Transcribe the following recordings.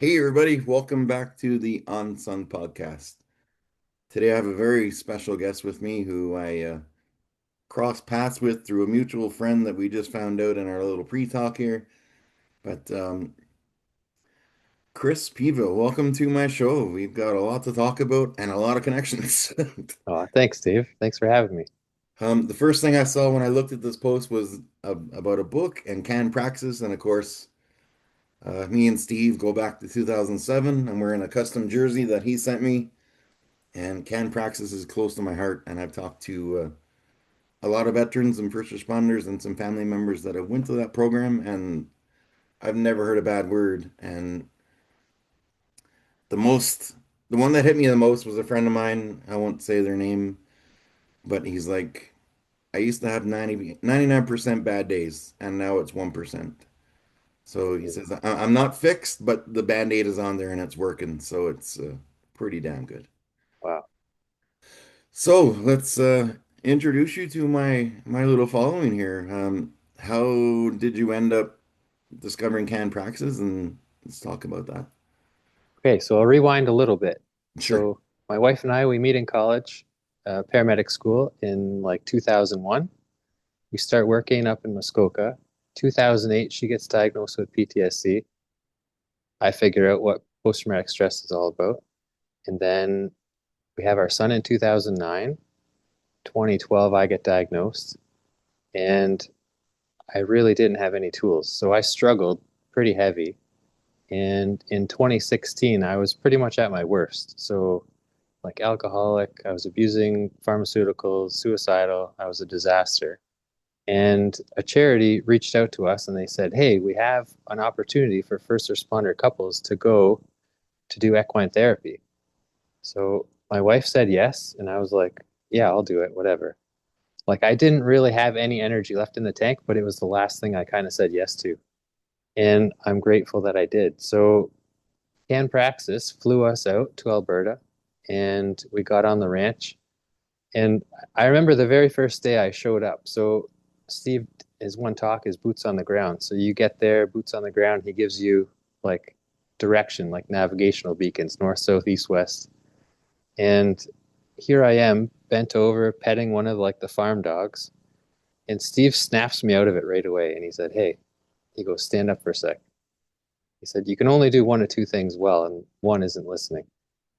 Hey everybody, welcome back to the Unsung Podcast. Today I have a very special guest with me who I crossed paths with through a mutual friend that we just found out in our little pre-talk here. But Chris Pivo, welcome to my show. We've got a lot to talk about and a lot of connections. Oh, thanks, Steve. Thanks for having me. The first thing I saw when I looked at this post was about a book and Can Praxis, and of course, me and Steve go back to 2007. I'm wearing a custom jersey that he sent me. And Can Praxis is close to my heart, and I've talked to a lot of veterans and first responders and some family members that have went to that program, and I've never heard a bad word. And the most, the one that hit me the most was a friend of mine. I won't say their name, but he's like, I used to have 99% bad days, and now it's 1%. So he says, I'm not fixed, but the band-aid is on there and it's working. So it's pretty damn good. Wow. So let's introduce you to my little following here. How did you end up discovering Can Praxis? And let's talk about that. Okay, so I'll rewind a little bit. Sure. So my wife and I, we meet in college, paramedic school in like 2001. We start working up in Muskoka. 2008, she gets diagnosed with PTSD. I figure out what post-traumatic stress is all about. And then we have our son in 2009. 2012, I get diagnosed. And I really didn't have any tools. So I struggled pretty heavy. And in 2016, I was pretty much at my worst. So, like alcoholic, I was abusing pharmaceuticals, suicidal, I was a disaster. And a charity reached out to us and they said, hey, we have an opportunity for first responder couples to go to do equine therapy. So my wife said yes. And I was like, yeah, I'll do it, whatever. Like I didn't really have any energy left in the tank, but it was the last thing I kind of said yes to. And I'm grateful that I did. So Can Praxis flew us out to Alberta and we got on the ranch. And I remember the very first day I showed up. So Steve, his one talk is boots on the ground. So you get there, boots on the ground. He gives you like direction, like navigational beacons, north, south, east, west. And here I am, bent over, petting one of like the farm dogs. And Steve snaps me out of it right away. And he said, hey, he goes, stand up for a sec. He said, you can only do one or two things well, and one isn't listening.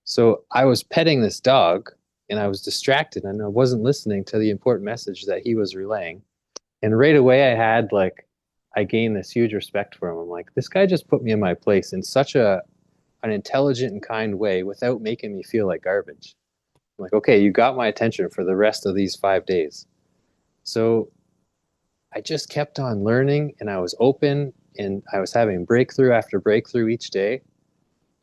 So I was petting this dog and I was distracted and I wasn't listening to the important message that he was relaying. And right away I gained this huge respect for him. I'm like, this guy just put me in my place in such an intelligent and kind way without making me feel like garbage. I'm like, okay, you got my attention for the rest of these 5 days. So I just kept on learning and I was open and I was having breakthrough after breakthrough each day.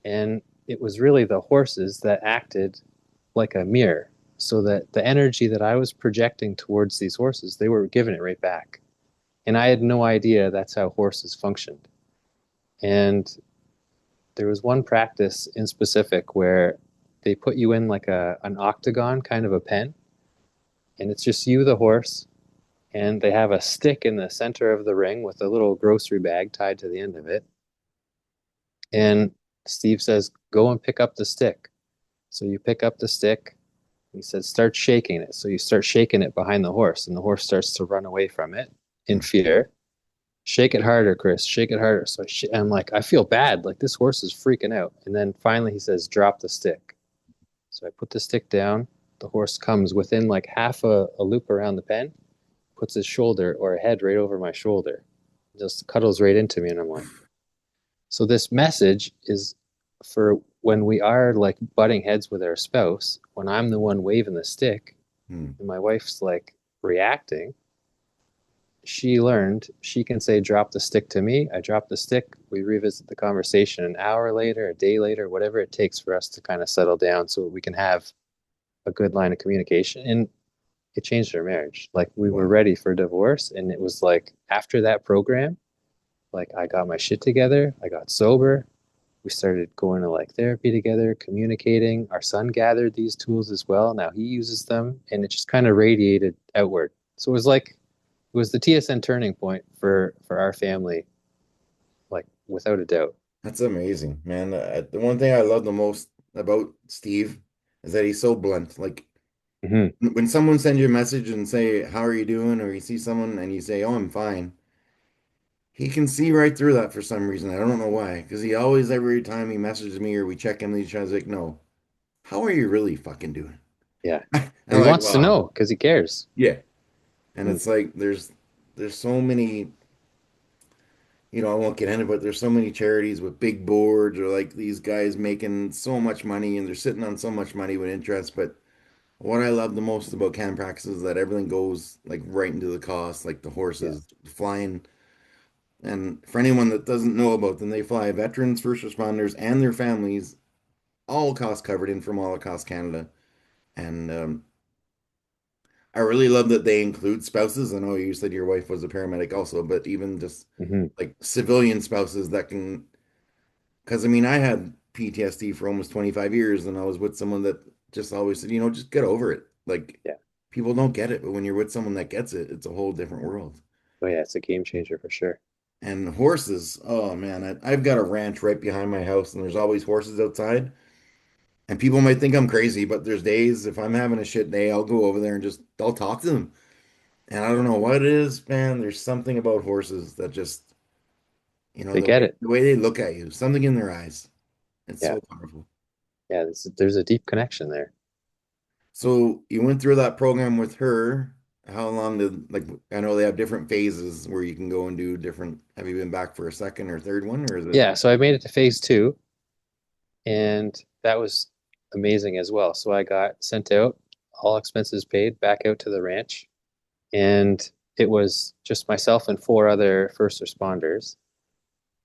And it was really the horses that acted like a mirror so that the energy that I was projecting towards these horses, they were giving it right back. And I had no idea that's how horses functioned. And there was one practice in specific where they put you in like an octagon kind of a pen, and it's just you, the horse, and they have a stick in the center of the ring with a little grocery bag tied to the end of it. And Steve says, go and pick up the stick. So you pick up the stick. He says, start shaking it. So you start shaking it behind the horse, and the horse starts to run away from it in fear. Shake it harder, Chris. Shake it harder. So I'm like, I feel bad. Like this horse is freaking out. And then finally he says, drop the stick. So I put the stick down. The horse comes within like half a loop around the pen, puts his shoulder or a head right over my shoulder, just cuddles right into me. And I'm like, so this message is for when we are like butting heads with our spouse, when I'm the one waving the stick Hmm. and my wife's like reacting, she learned she can say, drop the stick to me. I drop the stick. We revisit the conversation an hour later, a day later, whatever it takes for us to kind of settle down so we can have a good line of communication. And it changed our marriage. Like we were Wow. ready for divorce. And it was like after that program, like I got my shit together. I got sober. We started going to like therapy together, communicating. Our son gathered these tools as well. Now he uses them and it just kind of radiated outward. So it was like it was the TSN turning point for our family, like without a doubt. That's amazing, man. The one thing I love the most about Steve is that he's so blunt. Like Hmm. when someone sends you a message and say, "How are you doing?" or you see someone and you say, "Oh, I'm fine." He can see right through that for some reason. I don't know why. Because he always, every time he messages me or we check in with each other, he's like, "No, how are you really fucking doing?" Yeah. And Well, I'm he like, wants to "Wow, know because he cares. yeah." And Hmm. it's like there's so many, I won't get into it, but there's so many charities with big boards or like these guys making so much money and they're sitting on so much money with interest. But what I love the most about Can Praxis is that everything goes like right into the cost, like the Yeah. horses flying. And for anyone that doesn't know about them, they fly veterans, first responders, and their families, all costs covered in from all across Canada. And I really love that they include spouses. I know you said your wife was a paramedic also, but even just Hmm. like civilian spouses that can, because I mean, I had PTSD for almost 25 years and I was with someone that just always said, just get over it. Like Yeah. people don't get it, but when you're with someone that gets it, it's a whole different world. Oh yeah, it's a game changer for sure. And horses, oh man, I've got a ranch right behind my house and there's always horses outside. And people might think I'm crazy, but there's days if I'm having a shit day, I'll go over there and just I'll talk to them. And I don't know what it is, man. There's something about horses that just, They the get way it. the way they look at you, something in their eyes. It's Yeah. so powerful. Yeah. There's a deep connection there. So you went through that program with her. How long did like I know they have different phases where you can go and do different. Have you been back for a second or third one, or is it? Yeah. So I made it to phase two, and that was amazing as well. So I got sent out, all expenses paid, back out to the ranch, and it was just myself and four other first responders,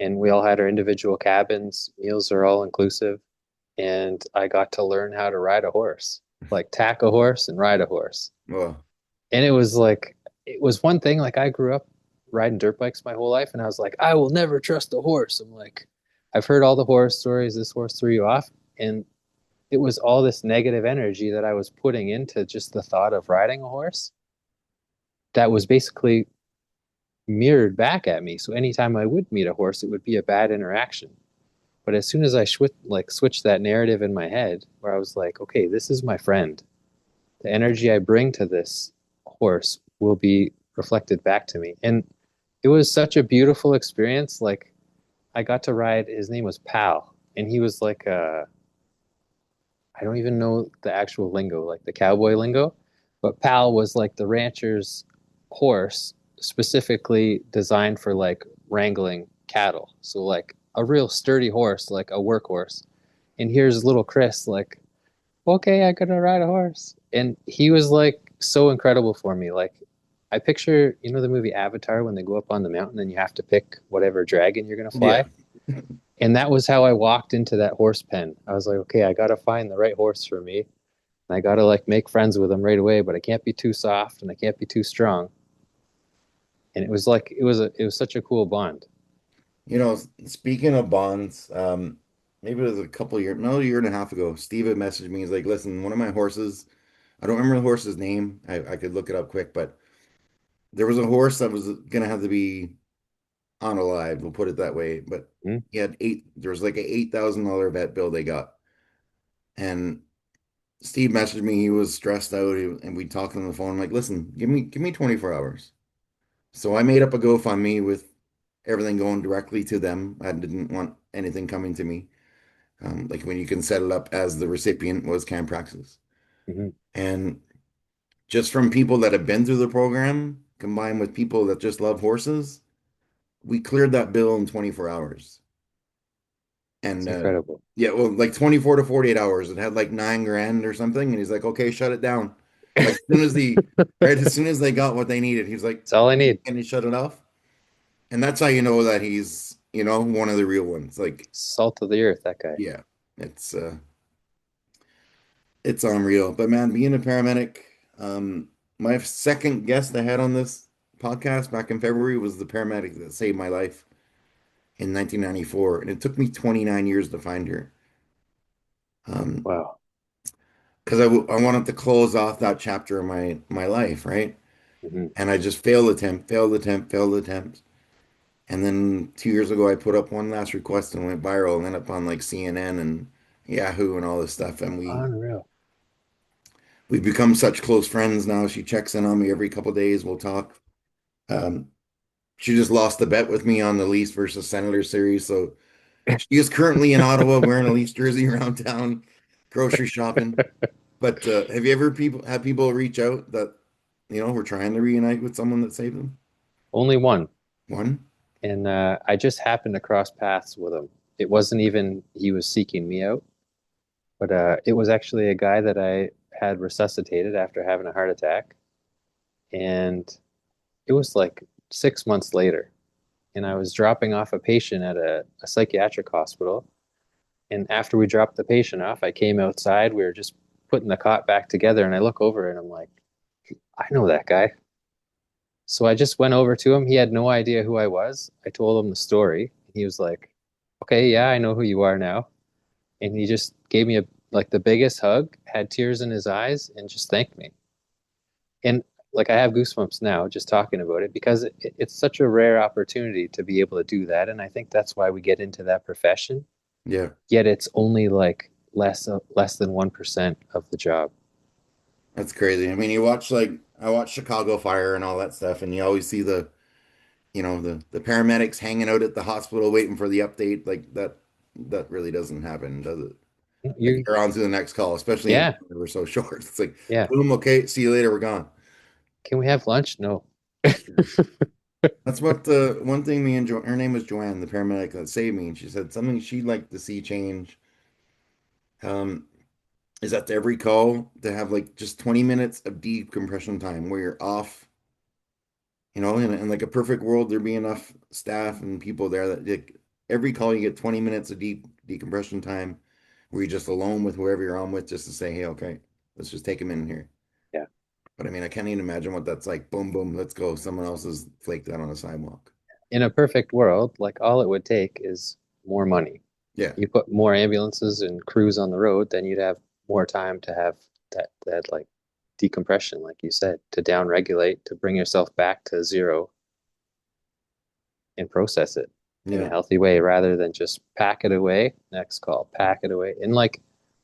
and we all had our individual cabins. Meals are all inclusive, and I got to learn how to ride a horse, like tack a horse and ride a horse. Well, And it was like it was one thing. Like I grew up riding dirt bikes my whole life, and I was like, I will never trust a horse. I'm like, I've heard all the horror stories. This horse threw you off, and it was all this negative energy that I was putting into just the thought of riding a horse that was basically mirrored back at me. So anytime I would meet a horse, it would be a bad interaction. But as soon as I switched that narrative in my head, where I was like, okay, this is my friend. The energy I bring to this horse will be reflected back to me. And it was such a beautiful experience. Like I got to ride, his name was Pal, and he was like I don't even know the actual lingo, like the cowboy lingo, but Pal was like the rancher's horse specifically designed for like wrangling cattle. So like a real sturdy horse, like a workhorse. And here's little Chris, like, okay, I gotta ride a horse. And he was like so incredible for me. Like I picture, the movie Avatar when they go up on the mountain and you have to pick whatever dragon you're gonna yeah. fly. And that was how I walked into that horse pen. I was like, okay, I gotta find the right horse for me. And I gotta like make friends with him right away, but I can't be too soft and I can't be too strong. And it was like it was such a cool bond. Speaking of bonds, maybe it was a couple years, no, a year and a half ago, Steve had messaged me. He's like, listen, one of my horses, I don't remember the horse's name. I could look it up quick, but there was a horse that was gonna have to be unalive, we'll put it that way. But Mm-hmm. there was like a $8,000 vet bill they got. And Steve messaged me, he was stressed out, and we talked on the phone. I'm like, listen, give me 24 hours. So I made up a GoFundMe with everything going directly to them. I didn't want anything coming to me. Like when you can set it up as the recipient was Can Praxis. Mm-hmm. And just from people that have been through the program, combined with people that just love horses, we cleared that bill in 24 hours. It's And incredible. yeah, well, like 24 to 48 hours. It had like 9 grand or something. And he's like, okay, shut it down. Like as soon as they got what they needed, he's like, It's all I need. can you shut it off? And that's how you know that he's, one of the real ones. Like, Salt of the earth, that guy. yeah, it's uh it's unreal. But man, being a paramedic, my second guest I had on this podcast back in February was the paramedic that saved my life in 1994, and it took me 29 years to find her. Um, Wow. because I wanted to close off that chapter of my life, right? Mm-hmm. And I just failed attempt, failed attempt, failed attempt. And then 2 years ago, I put up one last request and went viral and ended up on like CNN and Yahoo and all this stuff. And Unreal. we've become such close friends now. She checks in on me every couple of days. We'll talk. Um, she just lost the bet with me on the Leafs versus Senators series. So she is currently in Ottawa wearing a Leafs jersey around town, grocery shopping. But have you ever had people reach out that, were trying to reunite with someone that saved them? Only one. One? And I just happened to cross paths with him. It wasn't even he was seeking me out, but it was actually a guy that I had resuscitated after having a heart attack. And it was like 6 months later. And I was dropping off a patient at a psychiatric hospital. And after we dropped the patient off, I came outside. We were just putting the cot back together. And I look over and I'm like, I know that guy. So I just went over to him. He had no idea who I was. I told him the story. He was like, okay, yeah, I know who you are now. And he just gave me like the biggest hug, had tears in his eyes, and just thanked me. And like I have goosebumps now just talking about it because it's such a rare opportunity to be able to do that. And I think that's why we get into that profession. Yeah, Yet it's only like less than 1% of the job. that's crazy. I mean, you watch like I watch Chicago Fire and all that stuff, and you always see the paramedics hanging out at the hospital waiting for the update. Like that really doesn't happen, does it? Like You, you're on to the next call, especially in yeah, we're so short. It's like yeah. boom, okay, see you later, we're gone. Can we have lunch? No. That's true. That's what the one thing me and her name was Joanne, the paramedic that saved me, and she said something she'd like to see change. Um, is that every call to have like just 20 minutes of decompression time where you're off, in like a perfect world, there'd be enough staff and people there that like, every call you get 20 minutes of deep decompression time where you're just alone with whoever you're on with just to say, hey, okay, let's just take a minute here. Yeah. But I mean, I can't even imagine what that's like. Boom, boom, let's go. Someone else is flaked out on the sidewalk. In a perfect world, like all it would take is more money. Yeah, You put more ambulances and crews on the road, then you'd have more time to have that like decompression, like you said, to down regulate, to bring yourself back to zero and process it in a yeah. healthy way rather than just pack it away. Next call, pack it away. And like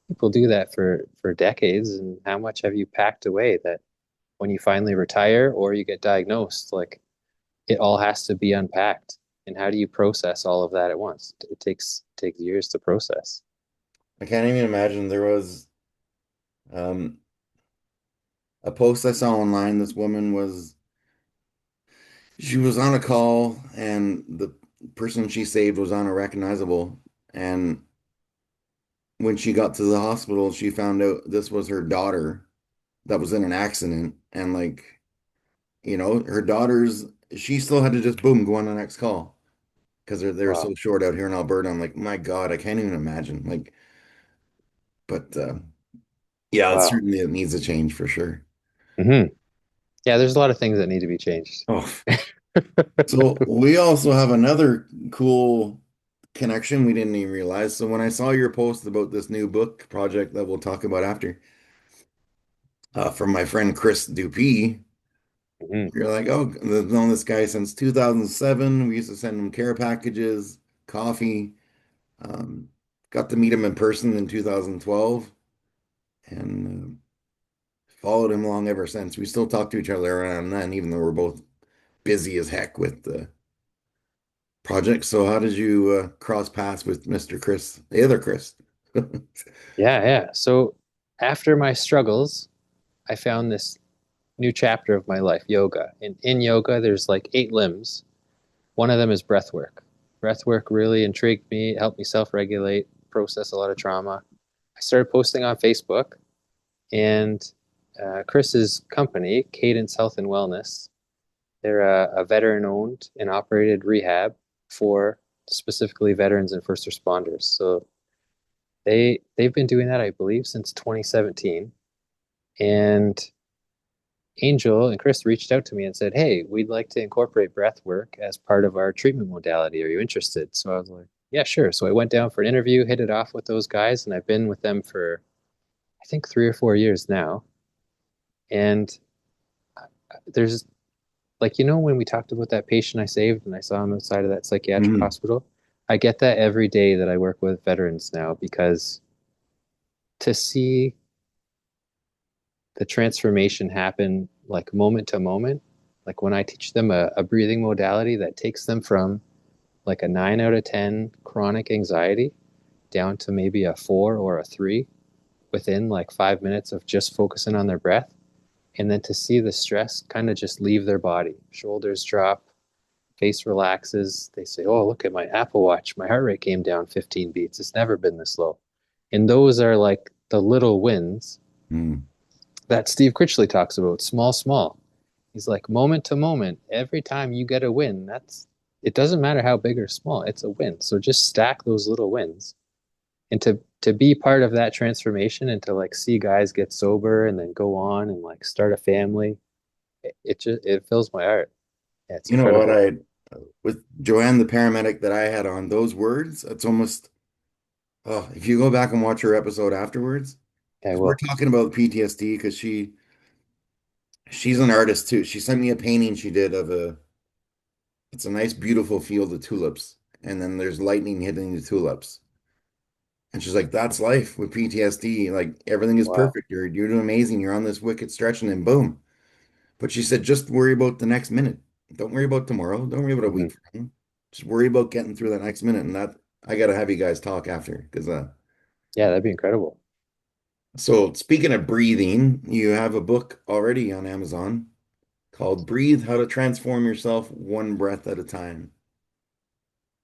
people do that for decades. And how much have you packed away that when you finally retire or you get diagnosed, like it all has to be unpacked. And how do you process all of that at once? It takes years to process. I can't even imagine. There was um, a post I saw online. This woman she was on a call and the person she saved was unrecognizable. And when she got to the hospital, she found out this was her daughter that was in an accident. And like, her daughter's, she still had to just boom, go on the next call because they're Wow. so short out here in Alberta. I'm like, my God, I can't even imagine. Like, but yeah, it's Wow. certainly it needs a change for sure. Hmm. Yeah, there's a lot of things that need to be changed. Oh, so we also have another cool connection we didn't even realize. So when I saw your post about this new book project that we'll talk about after, from my friend Chris Dupee, Hmm. you're like, oh, I've known this guy since 2007. We used to send him care packages, coffee. Um, got to meet him in person in 2012 and followed him along ever since. We still talk to each other around then, even though we're both busy as heck with the project. So how did you cross paths with Mr. Chris, the other Chris? Yeah, yeah. So after my struggles, I found this new chapter of my life, yoga. And in yoga, there's like 8 limbs. One of them is breath work. Breath work really intrigued me, helped me self-regulate, process a lot of trauma. I started posting on Facebook, and Chris's company, Cadence Health and Wellness, they're a veteran-owned and operated rehab for specifically veterans and first responders. So they've been doing that, I believe, since 2017. And Angel and Chris reached out to me and said, "Hey, we'd like to incorporate breath work as part of our treatment modality. Are you interested?" So I was like, "Yeah, sure." So I went down for an interview, hit it off with those guys, and I've been with them for I think 3 or 4 years now. And there's like, when we talked about that patient I saved and I saw him outside of that psychiatric Mhm. hospital, I get that every day that I work with veterans now because to see the transformation happen like moment to moment, like when I teach them a breathing modality that takes them from like a 9 out of 10 chronic anxiety down to maybe a 4 or a 3 within like 5 minutes of just focusing on their breath. And then to see the stress kind of just leave their body, shoulders drop, face relaxes. They say, "Oh, look at my Apple Watch. My heart rate came down 15 beats. It's never been this low." And those are like the little wins Mm. that Steve Critchley talks about, small, small. He's like, moment to moment, every time you get a win, it doesn't matter how big or small, it's a win. So just stack those little wins. And to be part of that transformation and to like see guys get sober and then go on and like start a family, it just it fills my heart. Yeah, it's You know what? incredible. I with Joanne, the paramedic that I had on those words, it's almost oh, if you go back and watch her episode afterwards, Yeah, because we're well, talking about PTSD, because she's an artist too. She sent me a painting she did of a it's a nice, beautiful field of tulips, and then there's lightning hitting the tulips. And she's like, that's life with PTSD. Like everything is wow. perfect. You're doing amazing. You're on this wicked stretch, and then boom. But she said, just worry about the next minute. Don't worry about tomorrow. Don't worry about a Hmm. week from now. Just worry about getting through that next minute. And that I gotta have you guys talk after. Because Yeah, that'd be incredible. so speaking of breathing, you have a book already on Amazon called Breathe: How to Transform Yourself One Breath at a Time.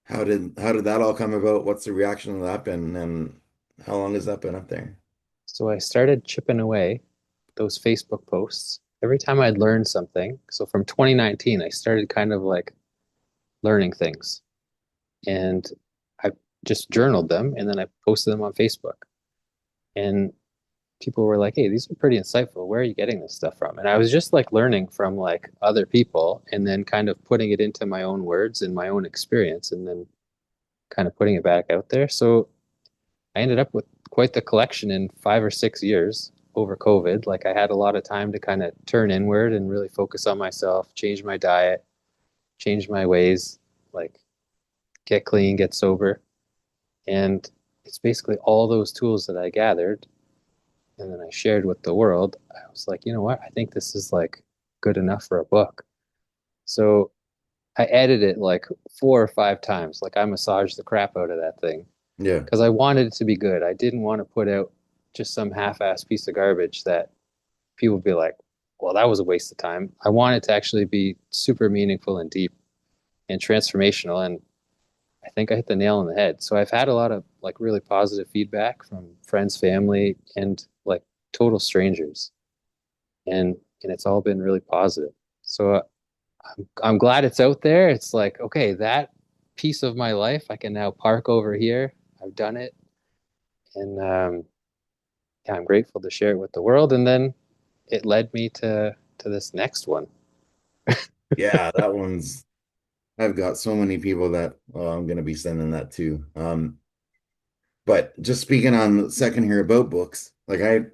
How did that all come about? What's the reaction to that been? And how long has that been up there? So I started chipping away those Facebook posts. Every time I'd learn something, so from 2019, I started kind of like learning things and I just journaled them and then I posted them on Facebook. And people were like, "Hey, these are pretty insightful. Where are you getting this stuff from?" And I was just like learning from like other people and then kind of putting it into my own words and my own experience and then kind of putting it back out there. So I ended up with quite the collection in 5 or 6 years over COVID. Like I had a lot of time to kind of turn inward and really focus on myself, change my diet, change my ways, like get clean, get sober. And it's basically all those tools that I gathered and then I shared with the world. I was like, you know what? I think this is like good enough for a book. So I edited it like 4 or 5 times. Like I massaged the crap out of that thing Yeah. because I wanted it to be good. I didn't want to put out just some half-assed piece of garbage that people would be like, well, that was a waste of time. I want it to actually be super meaningful and deep and transformational. And I think I hit the nail on the head. So I've had a lot of like really positive feedback from friends, family, and like total strangers. And it's all been really positive. So I'm glad it's out there. It's like, okay, that piece of my life I can now park over here. I've done it. And yeah, I'm grateful to share it with the world. And then it led me to this next one. Yeah, that one's I've got so many people that I'm gonna be sending that to. But just speaking on the second here about books, like I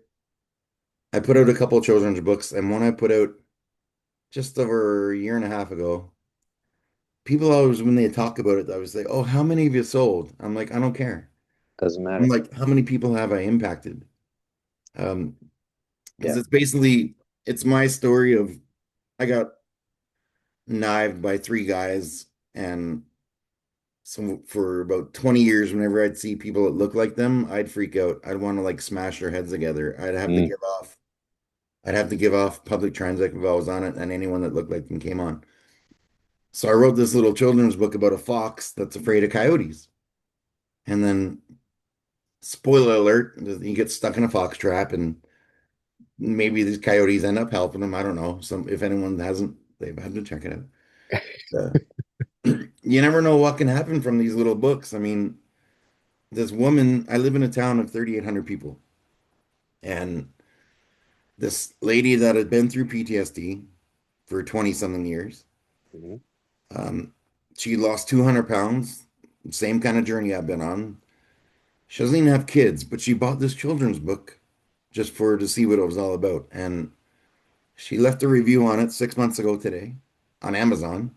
put out a couple of children's books, and one I put out just over a year and a half ago. People always, when they talk about it, I was like, "Oh, how many have you sold?" I'm like, "I don't care." Doesn't I'm matter. like, "How many people have I impacted?" Um, because Yeah. it's basically it's my story of I got knifed by three guys, and so for about 20 years, whenever I'd see people that look like them, I'd freak out. I'd want to like smash their heads together. Mm, I'd have to give off public transit if I was on it, and anyone that looked like them came on. So I wrote this little children's book about a fox that's afraid of coyotes. And then, spoiler alert, he gets stuck in a fox trap, and maybe these coyotes end up helping him. I don't know. Some if anyone hasn't, they've had to check it out. You never know what can happen from these little books. I mean, this woman, I live in a town of 3,800 people, and this lady that had been through PTSD for 20 something years, mhm. um, she lost 200 pounds, same kind of journey I've been on. She doesn't even have kids, but she bought this children's book just for to see what it was all about. And she left a review on it 6 months ago today. on Amazon.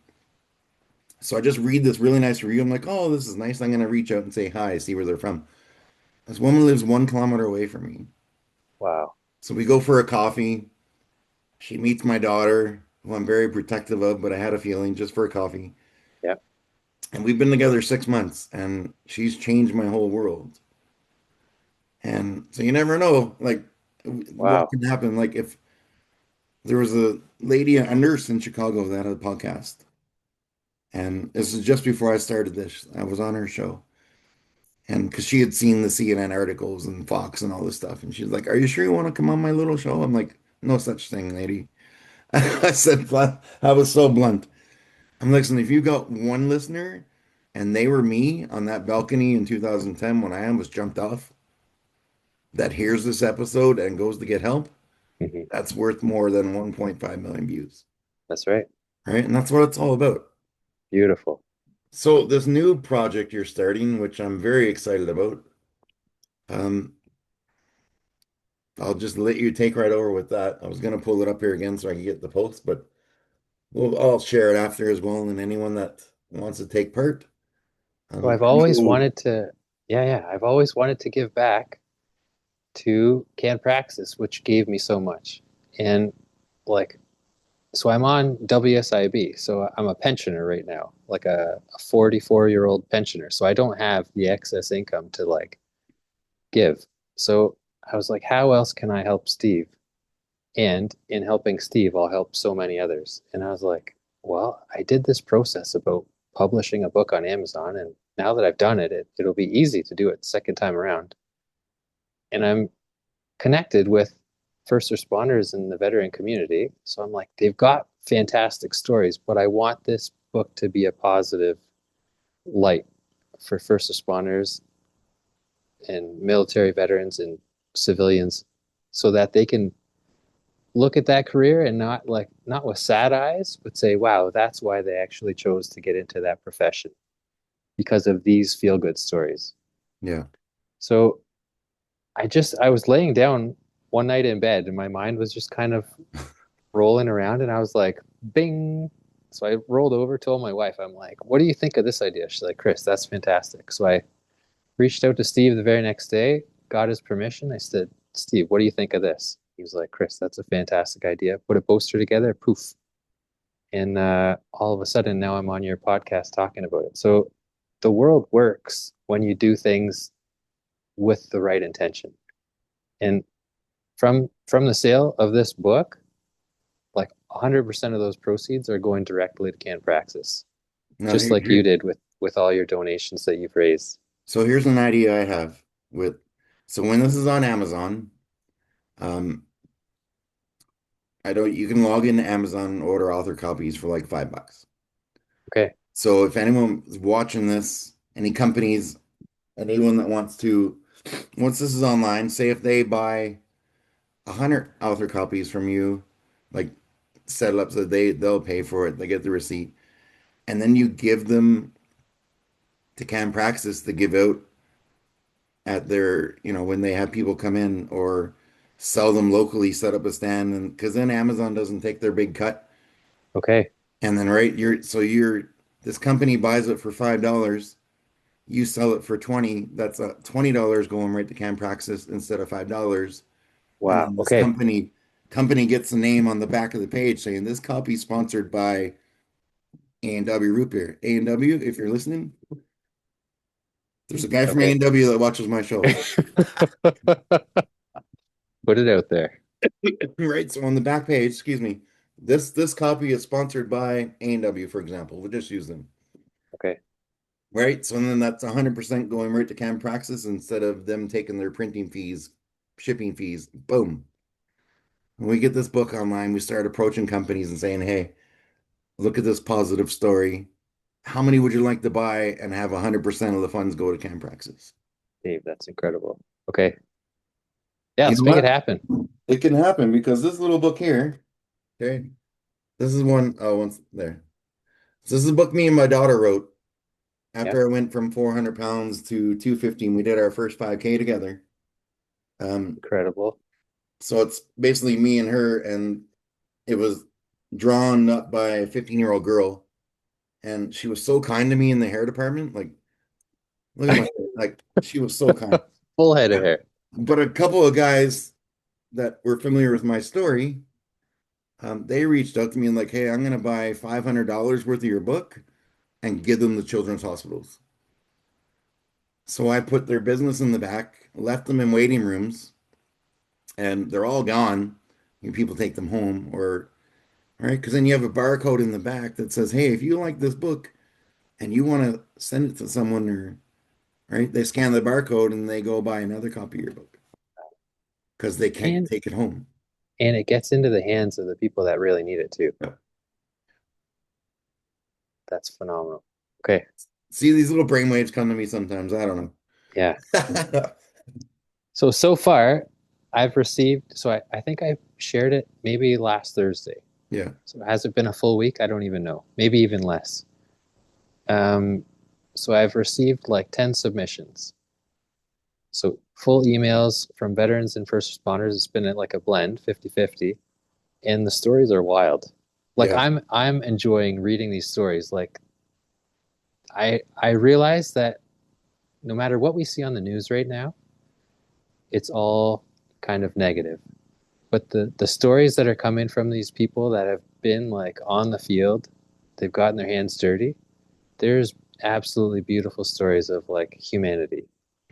So I just read this really nice review. I'm like, oh, this is nice. I'm gonna reach out and say hi, see where they're from. This woman lives 1 kilometer away from me. Wow. So we go for a coffee. She meets my daughter, who I'm very protective of, but I had a feeling just for a coffee. Yeah. And we've been together 6 months, and she's changed my whole world. And so you never know, like, what Wow. can happen. Like, if there was a lady, a nurse in Chicago that had a podcast, and this is just before I started this, I was on her show. And because she had seen the CNN articles and Fox and all this stuff, and she's like, "Are you sure you want to come on my little show?" I'm like, "No such thing, lady." I said, I was so blunt. I'm like, listen, if you got one listener and they were me on that balcony in 2010 when I almost jumped off, that hears this episode and goes to get help, Hmm. that's worth more than 1.5 million views. That's right. Right. And that's what it's all about. Beautiful. So, this new project you're starting, which I'm very excited about, um, I'll just let you take right over with that. I was going to pull it up here again so I can get the post, but I'll share it after as well. And anyone that wants to take part, So I've I always know. wanted to, yeah, yeah, I've always wanted to give back to Can Praxis, which gave me so much. And like, so I'm on WSIB, so I'm a pensioner right now, like a 44-year-old pensioner. So I don't have the excess income to like give. So I was like, how else can I help Steve? And in helping Steve, I'll help so many others. And I was like, well, I did this process about publishing a book on Amazon, and now that I've done it, it'll be easy to do it second time around. And I'm connected with first responders in the veteran community. So I'm like, they've got fantastic stories, but I want this book to be a positive light for first responders and military veterans and civilians so that they can look at that career and not with sad eyes, but say, wow, that's why they actually chose to get into that profession because of these feel good stories. Yeah. So I was laying down one night in bed and my mind was just kind of rolling around and I was like, bing. So I rolled over, told my wife, I'm like, what do you think of this idea? She's like, Chris, that's fantastic. So I reached out to Steve the very next day, got his permission. I said, Steve, what do you think of this? He was like, Chris, that's a fantastic idea. Put a poster together, poof. And all of a sudden, now I'm on your podcast talking about it. So the world works when you do things with the right intention. And from the sale of this book, like 100% of those proceeds are going directly to Can Praxis, Now, just like you did with all your donations that you've raised. so here's an idea I have with, so when this is on Amazon, um, I don't, you can log into Amazon and order author copies for like $5. Okay. So if anyone is watching this, any companies, anyone that wants to, once this is online, say if they buy 100 author copies from you, like set it up so they'll pay for it, they get the receipt, and then you give them to Can Praxis to give out at their, when they have people come in or sell them locally, set up a stand, and because then Amazon doesn't take their big cut. Okay. And then right, this company buys it for $5, you sell it for 20, that's $20 going right to Can Praxis instead of $5. And Wow. then this Okay. company gets the name on the back of the page saying this copy is sponsored by A&W Root Beer. A&W, if you're listening, there's a guy from Okay. A&W that watches my show. Put it out there. Right. So on the back page, excuse me, this copy is sponsored by A&W, for example. We'll just use them. Okay. Right. So then that's 100% going right to Cam Praxis instead of them taking their printing fees, shipping fees. Boom. When we get this book online, we start approaching companies and saying, hey, look at this positive story. How many would you like to buy and have 100% of the funds go to Cam Praxis? Dave, that's incredible. Okay. Yeah, You let's know make it what? happen. It can happen because this little book here, okay, this is one, oh, once there. So this is a book me and my daughter wrote Yeah. after I went from 400 pounds to 215. We did our first 5K together. Um, Incredible. so it's basically me and her, and it was drawn up by a 15-year-old girl, and she was so kind to me in the hair department. Like, look at my hair. Like, she was so kind. Full head of But hair. but a couple of guys that were familiar with my story, they reached out to me and like, hey, I'm gonna buy $500 worth of your book and give them to children's hospitals. So I put their business in the back, left them in waiting rooms, and they're all gone. People take them home, or right, because then you have a barcode in the back that says, hey, if you like this book and you want to send it to someone, or right, they scan the barcode and they go buy another copy of your book because they can't And take it home. and it gets into the hands of the people that really need it too. Yeah. That's phenomenal. Okay. See, these little brainwaves come to me sometimes. I don't Yeah. know. So far, I've received, I think I shared it maybe last Thursday. Yeah. So has it been a full week? I don't even know. Maybe even less. Um, so I've received like 10 submissions. So full emails from veterans and first responders. It's been like a blend, 50-50. And the stories are wild. Like Yeah. I'm enjoying reading these stories. Like I realize that no matter what we see on the news right now, it's all kind of negative. But the stories that are coming from these people that have been like on the field, they've gotten their hands dirty. There's absolutely beautiful stories of like humanity.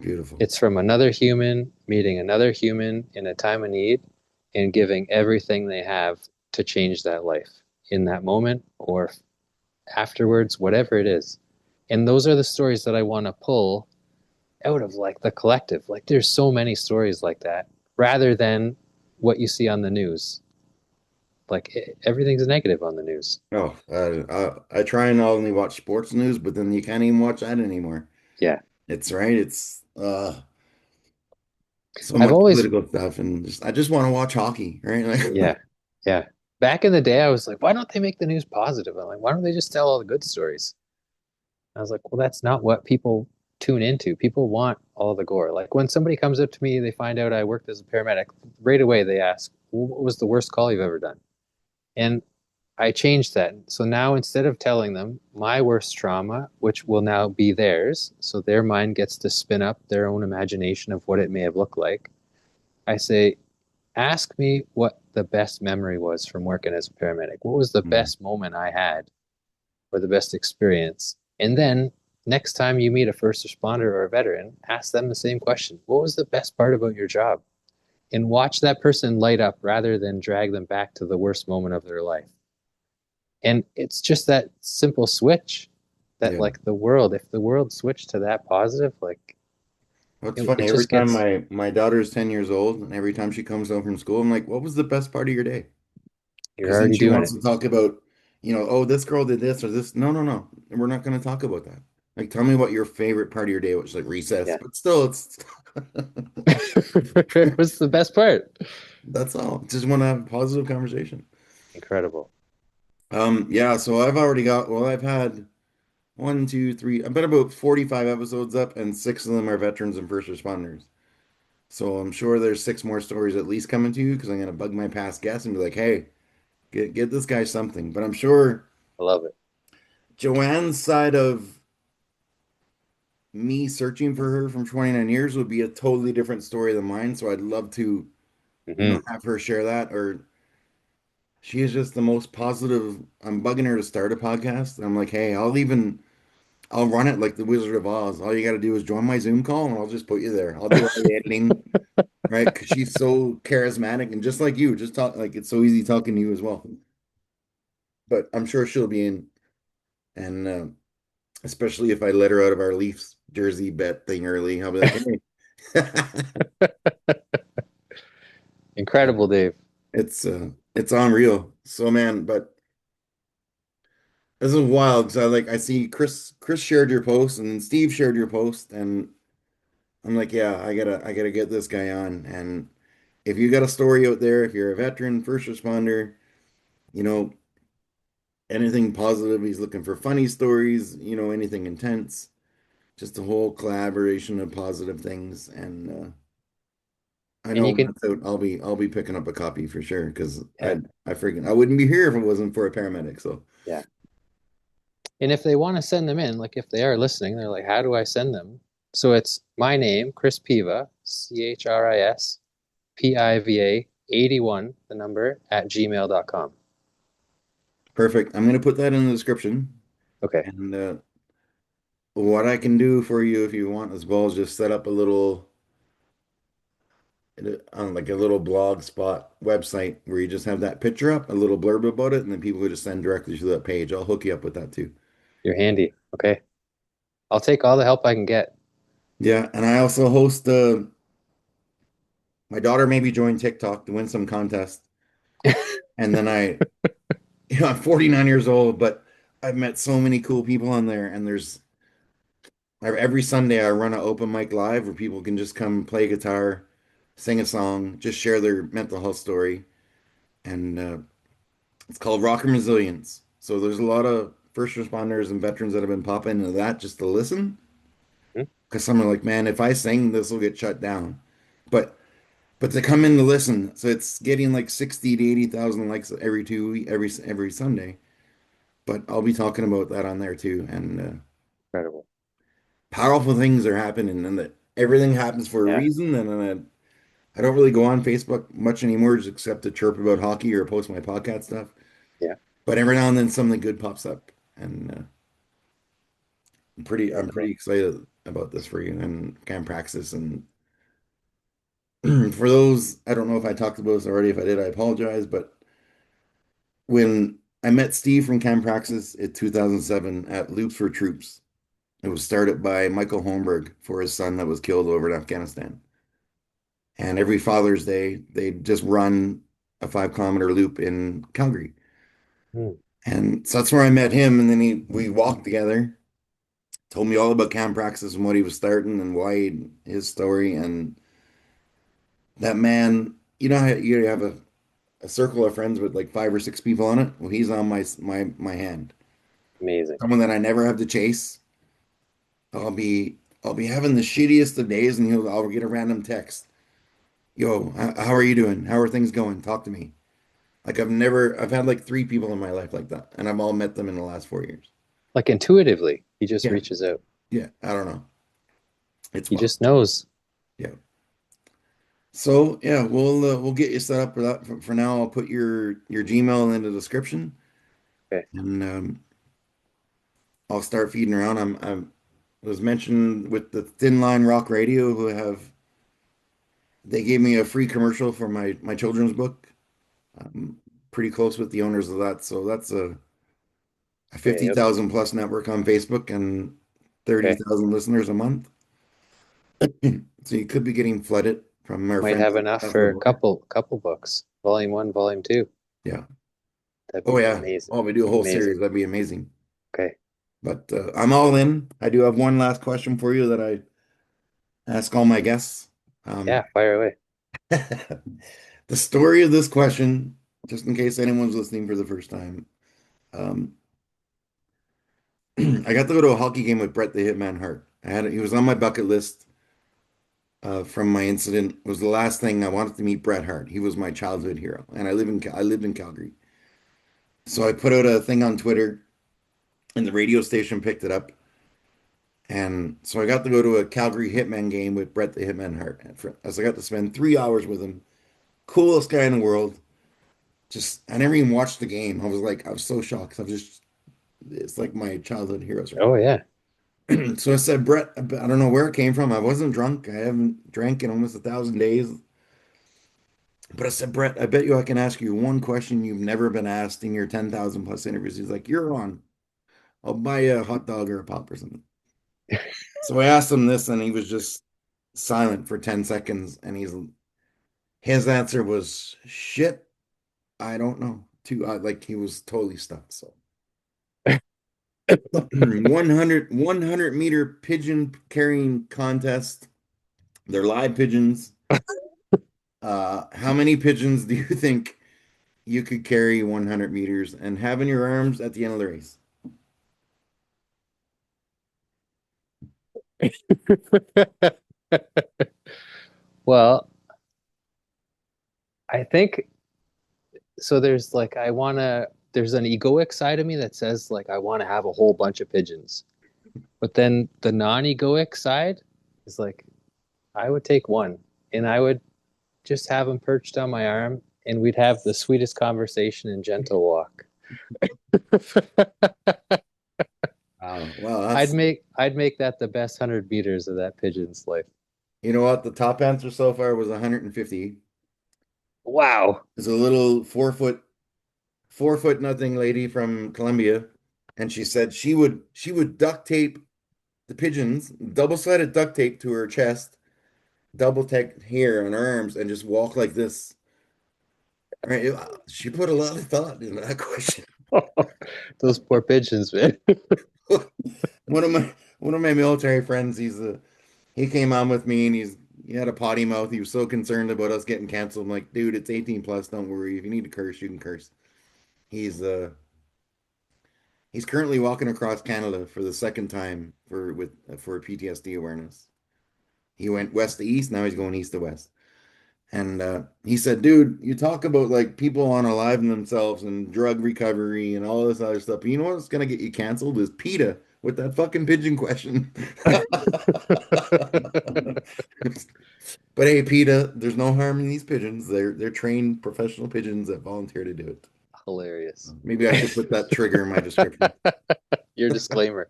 Beautiful. It's from another human meeting another human in a time of need and giving everything they have to change that life in that moment or afterwards, whatever it is. And those are the stories that I want to pull out of like the collective. Like there's so many stories like that rather than what you see on the news. Like everything's negative on the news. Oh, I try and only watch sports news, but then you can't even watch that anymore. Yeah. It's right. It's so I've much always, political stuff, and I just want to watch hockey, right? yeah, Like, yeah. Back in the day, I was like, why don't they make the news positive? I'm like, why don't they just tell all the good stories? I was like, well, that's not what people tune into. People want all the gore. Like when somebody comes up to me, they find out I worked as a paramedic, right away they ask, what was the worst call you've ever done? And I changed that. So now instead of telling them my worst trauma, which will now be theirs, so their mind gets to spin up their own imagination of what it may have looked like, I say, ask me what the best memory was from working as a paramedic. What was the mm, best moment I had or the best experience? And then next time you meet a first responder or a veteran, ask them the same question. What was the best part about your job? And watch that person light up rather than drag them back to the worst moment of their life. And it's just that simple switch that yeah. like the world, if the world switched to that positive, like What's it funny, every just time gets, my daughter is 10 years old, and every time she comes home from school, I'm like, what was the best part of your day? you're Because then already she doing wants it. to talk about, oh, this girl did this or this. No, no, no. We're not going to talk about that. Like, tell me what your favorite part of your day was, like recess. Yeah. But still, it's What's the best part? that's all. Just want to have a positive conversation. Incredible. Yeah, so I've already got, well, I've had one, two, three, I've been about 45 episodes up, and six of them are veterans and first responders. So I'm sure there's six more stories at least coming to you because I'm gonna bug my past guests and be like, hey, get this guy something. But I'm sure I love it. Joanne's side of me searching for her from 29 years would be a totally different story than mine. So I'd love to, Hmm. have her share that. Or she is just the most positive. I'm bugging her to start a podcast. And I'm like, hey, I'll run it like the Wizard of Oz. All you got to do is join my Zoom call and I'll just put you there. I'll do all the editing, right? Because she's so charismatic and just like you, just talk like it's so easy talking to you as well. But I'm sure she'll be in, and especially if I let her out of our Leafs jersey bet thing early, I'll be like, hey, Incredible, Dave. it's unreal. So man, but this is wild because I see Chris shared your post and then Steve shared your post, and I'm like, yeah, I gotta get this guy on. And if you got a story out there, if you're a veteran, first responder, you know, anything positive, he's looking for funny stories, anything intense, just a whole collaboration of positive things. And I And know you when can, it's out, I'll be picking up a copy for sure because yeah, I wouldn't be here if it wasn't for a paramedic. So yeah. And if they want to send them in, like if they are listening, they're like, how do I send them? So it's my name, Chris Piva, ChrisPiva 81, the number, at gmail.com. perfect. I'm gonna put that in the description. Okay. And what I can do for you if you want as well is just set up a little on like a little blog spot website where you just have that picture up, a little blurb about it, and then people would just send directly to that page. I'll hook you up with that too. You're handy. Okay. I'll take all the help I can get. Yeah, and I also host my daughter maybe joined TikTok to win some contest. And then I'm 49 years old, but I've met so many cool people on there. And every Sunday I run an open mic live where people can just come play guitar, sing a song, just share their mental health story. And it's called Rock and Resilience. So there's a lot of first responders and veterans that have been popping into that just to listen. Hmm? Because some are like, man, if I sing, this will get shut down. But to come in to listen, so it's getting like 60 to 80,000 likes every Sunday. But I'll be talking about that on there too. And Incredible. powerful things are happening, and that everything happens for a Yeah. reason. And I don't really go on Facebook much anymore, just except to chirp about hockey or post my podcast stuff. Yeah. But every now and then something good pops up, and I'm Incredible. pretty excited about this for you and Can Praxis. And for those, I don't know if I talked about this already. If I did, I apologize. But when I met Steve from Can Praxis in 2007 at Loops for Troops, it was started by Michael Holmberg for his son that was killed over in Afghanistan. And every Father's Day, they just run a 5 kilometer loop in Calgary. Hmm. And so that's where I met him. And then we walked together, told me all about Can Praxis and what he was starting and his story. And that man, you know how you have a circle of friends with like 5 or 6 people on it? Well, he's on my hand. Amazing. Someone that I never have to chase. I'll be having the shittiest of days, and I'll get a random text. Yo, how are you doing? How are things going? Talk to me. Like I've had like 3 people in my life like that, and I've all met them in the last 4 years. Like intuitively, he just Yeah, reaches out. yeah. I don't know. It's He wild. just knows. Yeah. So yeah, we'll get you set up for that. For now, I'll put your Gmail in the description, Okay. and I'll start feeding around. I was mentioned with the Thin Line Rock Radio, they gave me a free commercial for my children's book. I'm pretty close with the owners of that, so that's a Okay. Yep. 50,000 plus network on Facebook and Okay. 30,000 listeners a month. So you could be getting flooded from our Might friends have enough across the for a border. couple books. Volume one, volume two. Yeah. That'd Oh be yeah. amazing. Oh, we do a whole Amazing. series. That'd be amazing. Okay. But I'm all in. I do have one last question for you that I ask all my guests. Yeah, Um, fire away. the story of this question, just in case anyone's listening for the first time. Um, I got to go to a hockey game with Brett the Hitman Hart. He was on my bucket list from my incident. It was the last thing I wanted to meet Bret Hart. He was my childhood hero, and I lived in Calgary. So I put out a thing on Twitter, and the radio station picked it up. And so I got to go to a Calgary Hitman game with Bret the Hitman Hart. As I got to spend 3 hours with him, coolest guy in the world. Just I never even watched the game. I was so shocked. It's like my childhood heroes right Oh yeah. now. So I said, Brett, I don't know where it came from. I wasn't drunk. I haven't drank in almost 1,000 days. But I said, Brett, I bet you I can ask you one question you've never been asked in your 10,000 plus interviews. He's like, you're on. I'll buy you a hot dog or a pop or something. So I asked him this, and he was just silent for 10 seconds. And his answer was, shit, I don't know. Like he was totally stuck. So 100 meter pigeon carrying contest. They're live pigeons. How many pigeons do you think you could carry 100 meters and have in your arms at the end of the race? Well, think so. There's like there's an egoic side of me that says like I want to have a whole bunch of pigeons. But then the non-egoic side is like I would take one and I would just have him perched on my arm and we'd have the sweetest conversation and gentle walk. Well, that's I'd make that the best 100 meters of that pigeon's life. you know what? The top answer so far was 150. Wow. There's a little 4 foot nothing lady from Colombia, and she said she would duct tape the pigeons, double-sided duct tape to her chest, double tape here on her arms, and just walk like this. Right? She put a lot of thought in that question. Those poor pigeons, man. One of my military friends, he came on with me and he had a potty mouth. He was so concerned about us getting canceled. I'm like, dude, it's 18 plus. Don't worry. If you need to curse, you can curse. He's uh he's currently walking across Canada for the second time for PTSD awareness. He went west to east. Now he's going east to west. And he said, dude, you talk about like people unaliving themselves and drug recovery and all this other stuff. But you know what's gonna get you canceled is PETA with that fucking pigeon question. But hey, PETA, there's no harm in these pigeons. They're trained professional pigeons that volunteer to do it. Hilarious. Maybe I should put that trigger in my description. Your disclaimer.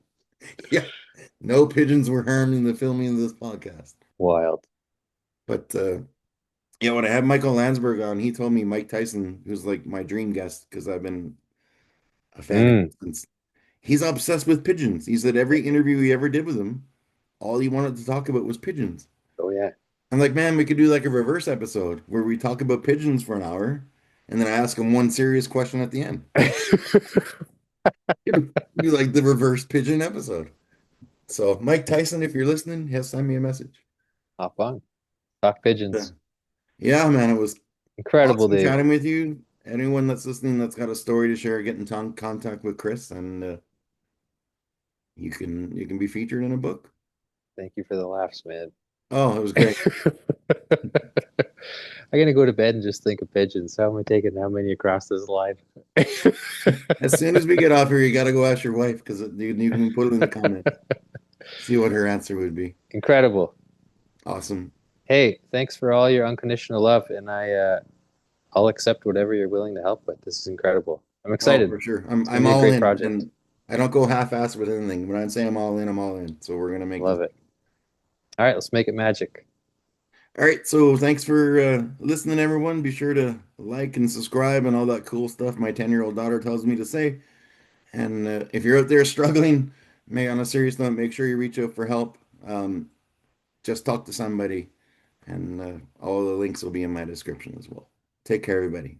Yeah, no pigeons were harmed in the filming of this podcast. Wild. But yeah, when I had Michael Landsberg on, he told me Mike Tyson, who's like my dream guest because I've been a fan of Mm. his since he's obsessed with pigeons. He said every interview he ever did with him, all he wanted to talk about was pigeons. Oh yeah. I'm like, man, we could do like a reverse episode where we talk about pigeons for an hour and then I ask him one serious question at the end. Do like the reverse pigeon episode. So, Mike Tyson, if you're listening, he'll send me a message. Hop on. Talk Yeah, pigeons. yeah, man, it was Incredible, awesome Dave. chatting with you. Anyone that's listening that's got a story to share, get in contact with Chris, and you can be featured in a book. Thank you for the laughs, man. Oh, it was great. I'm gonna go to bed and just think of pigeons. How am I taking how many across this line? As soon as we get off here, you got to go ask your wife because you can put it in the comments. See what her answer would be. Incredible. Awesome. Hey, thanks for all your unconditional love, and I'll accept whatever you're willing to help with. This is incredible. I'm Oh, excited. for sure. I'm It's gonna I'm be a all great in, project. and I don't go half-assed with anything. When I say I'm all in, I'm all in. So we're gonna make this. Love it. All right, let's make it magic. All right. So thanks for listening, everyone. Be sure to like and subscribe and all that cool stuff my 10-year-old daughter tells me to say. And if you're out there struggling, may on a serious note, make sure you reach out for help. Just talk to somebody, and all the links will be in my description as well. Take care, everybody.